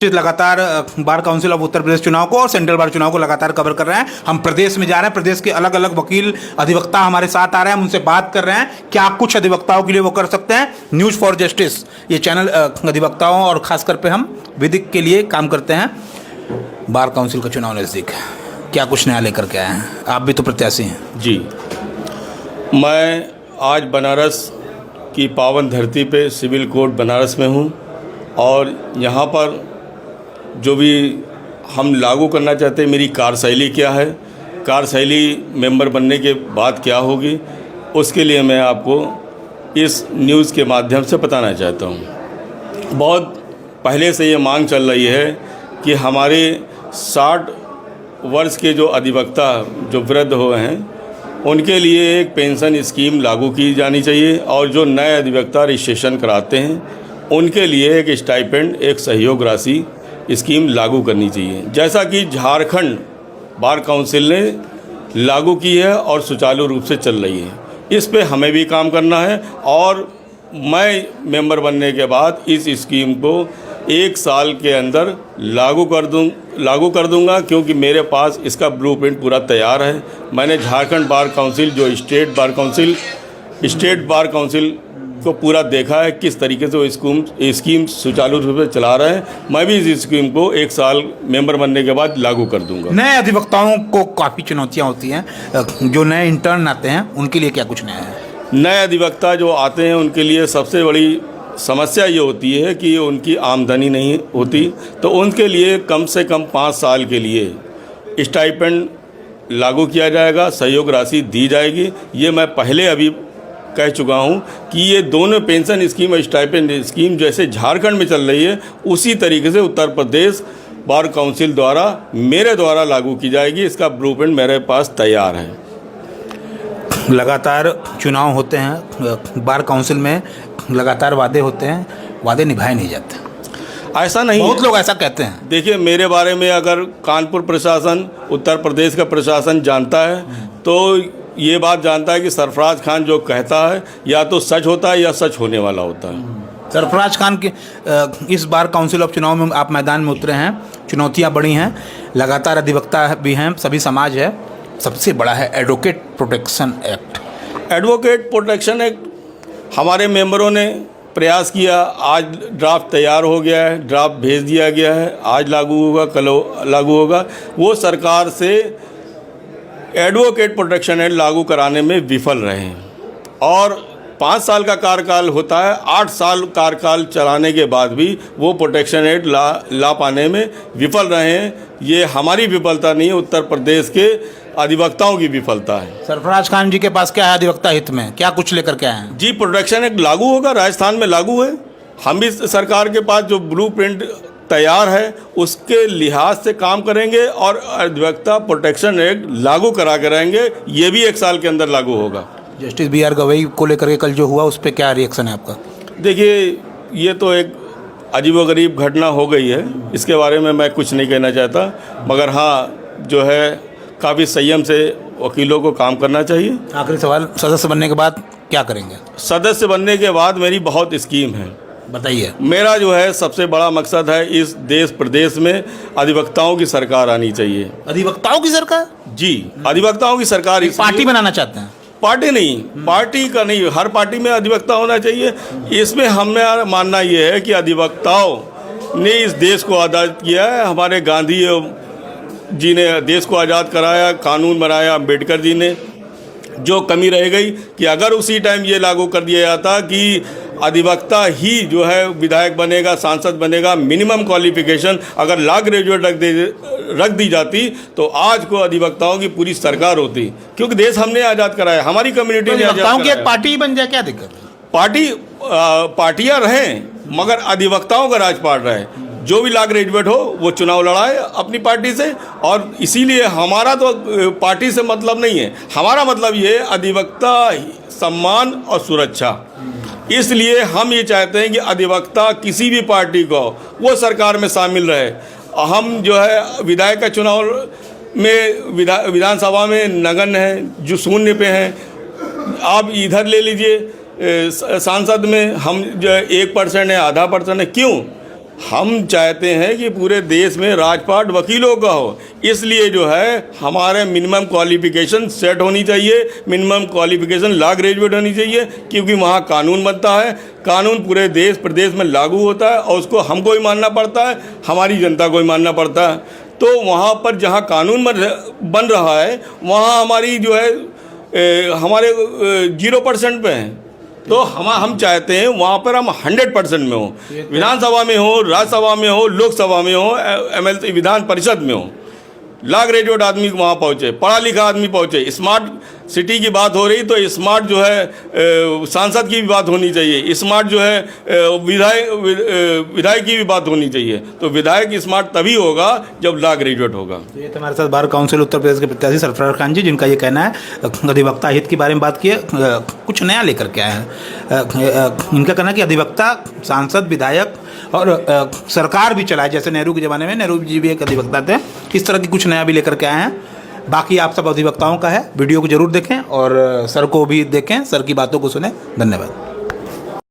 लगातार bar council of Uttar Pradesh चुनाव को और सेंट्रल बार चुनाव को लगातार कवर कर रहे हैं। हम प्रदेश में जा रहे हैं, प्रदेश के अलग अलग वकील अधिवक्ता हमारे साथ आ रहे हैं, हम उनसे बात कर रहे हैं क्या कुछ अधिवक्ताओं के लिए वो कर सकते हैं। न्यूज़ फॉर जस्टिस ये चैनल अधिवक्ताओं और खासकर पे हम विधिक के लिए काम करते हैं। बार काउंसिल का चुनाव नज़दीक है, क्या कुछ नया लेकर के आए हैं? आप भी तो प्रत्याशी हैं। जी, मैं आज बनारस की पावन धरती पे सिविल कोर्ट बनारस में हूँ और यहाँ पर जो भी हम लागू करना चाहते हैं, मेरी कार्यशैली क्या है, कार्यशैली मेंबर बनने के बाद क्या होगी, उसके लिए मैं आपको इस न्यूज़ के माध्यम से बताना चाहता हूँ। बहुत पहले से ये मांग चल रही है कि हमारे 60 वर्ष के जो अधिवक्ता जो वृद्ध हुए हैं उनके लिए एक पेंशन स्कीम लागू की जानी चाहिए और जो नए अधिवक्ता रजिस्ट्रेशन कराते हैं उनके लिए एक स्टाइपेंड, एक सहयोग राशि स्कीम लागू करनी चाहिए, जैसा कि झारखंड बार काउंसिल ने लागू की है और सुचारू रूप से चल रही है। इस पे हमें भी काम करना है और मैं मेंबर बनने के बाद इस स्कीम को 1 साल के अंदर लागू कर दूंगा, क्योंकि मेरे पास इसका ब्लूप्रिंट पूरा तैयार है। मैंने झारखंड बार काउंसिल जो स्टेट बार काउंसिल को पूरा देखा है, किस तरीके से वो स्कीम सुचारू रूप से चला रहे हैं। मैं भी इस स्कीम को 1 साल मेंबर बनने के बाद लागू कर दूंगा। नए अधिवक्ताओं को काफ़ी चुनौतियाँ होती हैं, जो नए इंटर्न आते हैं उनके लिए क्या कुछ नया है? नए अधिवक्ता जो आते हैं उनके लिए सबसे बड़ी समस्या ये होती है कि उनकी आमदनी नहीं होती, तो उनके लिए कम से कम 5 साल के लिए स्टाइपेंड लागू किया जाएगा, सहयोग राशि दी जाएगी। ये मैं पहले अभी कह चुका हूँ कि ये दोनों पेंशन स्कीम और स्टाइपेंड स्कीम जैसे झारखंड में चल रही है उसी तरीके से उत्तर प्रदेश बार काउंसिल द्वारा मेरे द्वारा लागू की जाएगी। इसका ब्लूप्रिंट मेरे पास तैयार है। लगातार चुनाव होते हैं, बार काउंसिल में लगातार वादे होते हैं, वादे निभाए नहीं जाते। ऐसा नहीं, बहुत लोग ऐसा कहते हैं। देखिए, मेरे बारे में अगर कानपुर प्रशासन, उत्तर प्रदेश का प्रशासन जानता है तो ये बात जानता है कि सरफराज खान जो कहता है या तो सच होता है या सच होने वाला होता है। सरफराज खान के इस बार काउंसिल ऑफ चुनाव में आप मैदान में उतरे हैं, चुनौतियां बड़ी हैं, लगातार अधिवक्ता भी हैं, सभी समाज है, सबसे बड़ा है advocate protection act. Advocate protection act हमारे मेंबरों ने प्रयास किया, आज ड्राफ्ट तैयार हो गया है, ड्राफ्ट भेज दिया गया है, आज लागू होगा, कल लागू होगा। वो सरकार से एडवोकेट प्रोटेक्शन एक्ट लागू कराने में विफल रहे हैं और 5 साल का कार्यकाल होता है, 8 साल कार्यकाल चलाने के बाद भी वो प्रोटेक्शन एक्ट ला पाने में विफल रहे हैं। ये हमारी विफलता नहीं है, उत्तर प्रदेश के अधिवक्ताओं की विफलता है। सरफराज खान जी के पास क्या है अधिवक्ता हित में, क्या कुछ लेकर के आए हैं? जी, प्रोटेक्शन एक्ट लागू होगा, राजस्थान में लागू है। हम भी सरकार के पास जो ब्लूप्रिंट तैयार है उसके लिहाज से काम करेंगे और अधिवक्ता प्रोटेक्शन एक्ट लागू करा के रहेंगे। ये भी 1 साल के अंदर लागू होगा। जस्टिस BR गवई को लेकर के कल जो हुआ उस पर क्या रिएक्शन है आपका? देखिए, ये तो एक अजीबोगरीब घटना हो गई है, इसके बारे में मैं कुछ नहीं कहना चाहता, मगर हाँ जो है काफ़ी संयम से वकीलों को काम करना चाहिए। आखिरी सवाल, सदस्य बनने के बाद क्या करेंगे? सदस्य बनने के बाद मेरी बहुत स्कीम है, बताइए। मेरा जो है सबसे बड़ा मकसद है इस देश प्रदेश में अधिवक्ताओं की सरकार आनी चाहिए। अधिवक्ताओं की सरकार? जी, अधिवक्ताओं की सरकार। पार्टी बनाना चाहते हैं? पार्टी नहीं, पार्टी का नहीं, हर पार्टी में अधिवक्ता होना चाहिए। इसमें हमें मानना ये है कि अधिवक्ताओं ने इस देश को आज़ाद किया है। हमारे गांधी जी ने देश को आज़ाद कराया, कानून बनाया, अम्बेडकर जी ने। जो कमी रह गई कि अगर उसी टाइम ये लागू कर दिया जाता कि अधिवक्ता ही जो है विधायक बनेगा, सांसद बनेगा, मिनिमम क्वालिफिकेशन अगर लॉ ग्रेजुएट रख दी जाती तो आज को अधिवक्ताओं की पूरी सरकार होती, क्योंकि देश हमने आज़ाद कराया, हमारी कम्युनिटी ने आज़ाद कराया। की एक पार्टी बन जाए, क्या दिक्कत है? पार्टियां रहें मगर अधिवक्ताओं का राजपाट रहे। जो भी लॉ ग्रेजुएट हो वो चुनाव लड़ाए अपनी पार्टी से, और इसीलिए हमारा तो पार्टी से मतलब नहीं है, हमारा मतलब ये अधिवक्ता सम्मान और सुरक्षा। इसलिए हम ये चाहते हैं कि अधिवक्ता किसी भी पार्टी को वो सरकार में शामिल रहे। हम जो है विधायक का चुनाव में विधानसभा में नगण्य हैं, जो शून्य पे हैं। आप इधर ले लीजिए, सांसद में हम जो 1% है, आधा % है, क्यों? हम चाहते हैं कि पूरे देश में राजपाट वकीलों का हो, इसलिए जो है हमारे मिनिमम क्वालिफिकेशन सेट होनी चाहिए, मिनिमम क्वालिफिकेशन लॉ ग्रेजुएट होनी चाहिए, क्योंकि वहाँ कानून बनता है, कानून पूरे देश प्रदेश में लागू होता है और उसको हमको ही मानना पड़ता है, हमारी जनता को ही मानना पड़ता है। तो वहाँ पर जहाँ कानून बन रहा है वहाँ हमारी जो है हमारे 0% पे हैं, तो हम चाहते हैं वहाँ पर हम 100% में हो, विधानसभा में हो, राज्यसभा में हो, लोकसभा में हो, MLC विधान परिषद में हो, लॉ ग्रेजुएट आदमी वहाँ पहुँचे, पढ़ा लिखा आदमी पहुँचे। स्मार्ट सिटी की बात हो रही तो स्मार्ट जो है सांसद की भी बात होनी चाहिए, स्मार्ट जो है विधायक की भी बात होनी चाहिए। तो विधायक स्मार्ट तभी होगा जब लॉ ग्रेजुएट होगा। तो ये तो हमारे साथ बार काउंसिल उत्तर प्रदेश के प्रत्याशी सरफराज खान जी, जिनका ये कहना है अधिवक्ता हित के बारे में बात की है, कुछ नया लेकर के आए हैं। इनका कहना है कि अधिवक्ता, सांसद, विधायक और सरकार भी चलाए, जैसे नेहरू के ज़माने में नेहरू जी भी एक अधिवक्ता थे, इस तरह की कुछ नया भी लेकर के आए हैं। बाकी आप सब अधिवक्ताओं का है। वीडियो को जरूर देखें और सर को भी देखें, सर की बातों को सुनें। धन्यवाद।